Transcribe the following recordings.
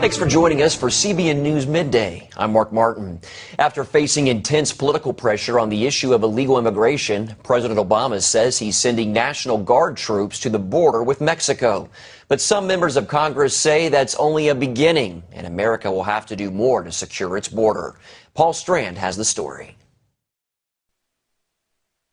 Thanks for joining us for CBN News Midday. I'm Mark Martin. After facing intense political pressure on the issue of illegal immigration, President Obama says he's sending National Guard troops to the border with Mexico. But some members of Congress say that's only a beginning, and America will have to do more to secure its border. Paul Strand has the story.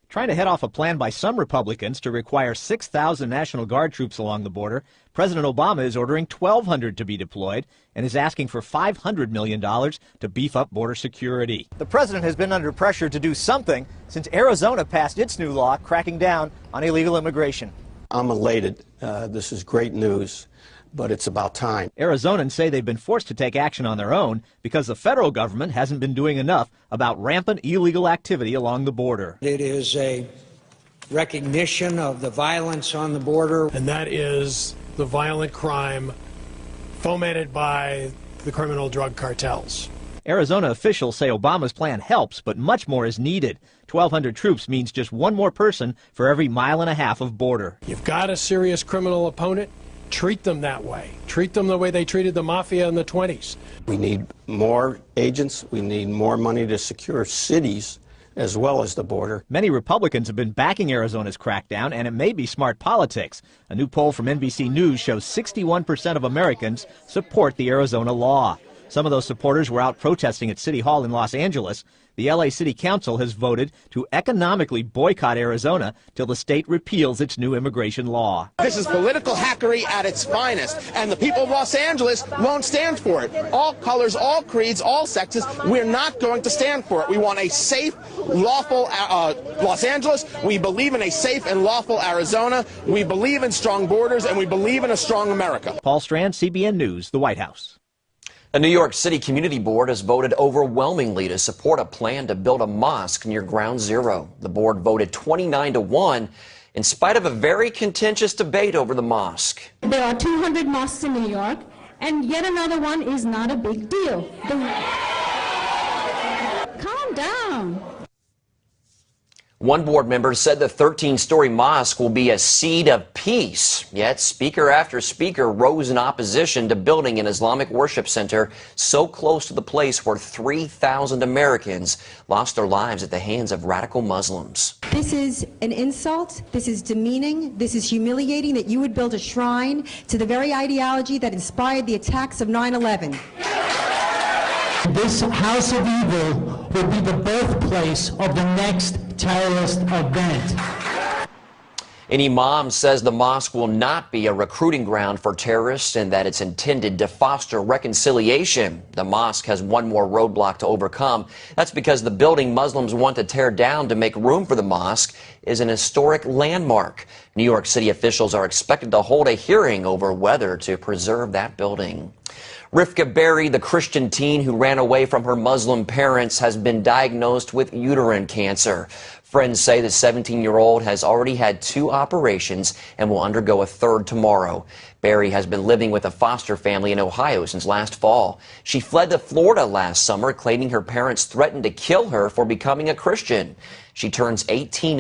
Trying to head off a plan by some Republicans to require 6,000 National Guard troops along the border, President Obama is ordering 1,200 to be deployed and is asking for $500 million to beef up border security. The president has been under pressure to do something since Arizona passed its new law cracking down on illegal immigration. I'm elated. This is great news, but it's about time. Arizonans say they've been forced to take action on their own because the federal government hasn't been doing enough about rampant illegal activity along the border. It is a recognition of the violence on the border. And that is the violent crime fomented by the criminal drug cartels. Arizona officials say Obama's plan helps, but much more is needed. 1,200 troops means just one more person for every mile and a half of border. You've got a serious criminal opponent, treat them that way. Treat them the way they treated the mafia in the 20s. We need more agents. We need more money to secure cities as well as the border. Many Republicans have been backing Arizona's crackdown, and it may be smart politics. A new poll from NBC News shows 61% of Americans support the Arizona law. Some of those supporters were out protesting at City Hall in Los Angeles. The LA City Council has voted to economically boycott Arizona till the state repeals its new immigration law. This is political hackery at its finest, and the people of Los Angeles won't stand for it. All colors, all creeds, all sexes, we're not going to stand for it. We want a safe, lawful Los Angeles. We believe in a safe and lawful Arizona. We believe in strong borders, and we believe in a strong America. Paul Strand, CBN News, the White House. A New York City Community Board has voted overwhelmingly to support a plan to build a mosque near Ground Zero. The board voted 29-1 in spite of a very contentious debate over the mosque. There are 200 mosques in New York, and yet another one is not a big deal. Calm down. One board member said the 13-story mosque will be a seed of peace. Yet speaker after speaker rose in opposition to building an Islamic worship center so close to the place where 3,000 Americans lost their lives at the hands of radical Muslims. This is an insult. This is demeaning. This is humiliating that you would build a shrine to the very ideology that inspired the attacks of 9/11. This house of evil will be the birthplace of the next terrorist event. An imam says the mosque will not be a recruiting ground for terrorists and that it's intended to foster reconciliation. The mosque has one more roadblock to overcome. That's because the building Muslims want to tear down to make room for the mosque is an historic landmark. New York City officials are expected to hold a hearing over whether to preserve that building. Rifka Berry, the Christian teen who ran away from her Muslim parents, has been diagnosed with uterine cancer. Friends say the 17-year-old has already had 2 operations and will undergo a 3rd tomorrow. Berry has been living with a foster family in Ohio since last fall. She fled to Florida last summer, claiming her parents threatened to kill her for becoming a Christian. She turns 18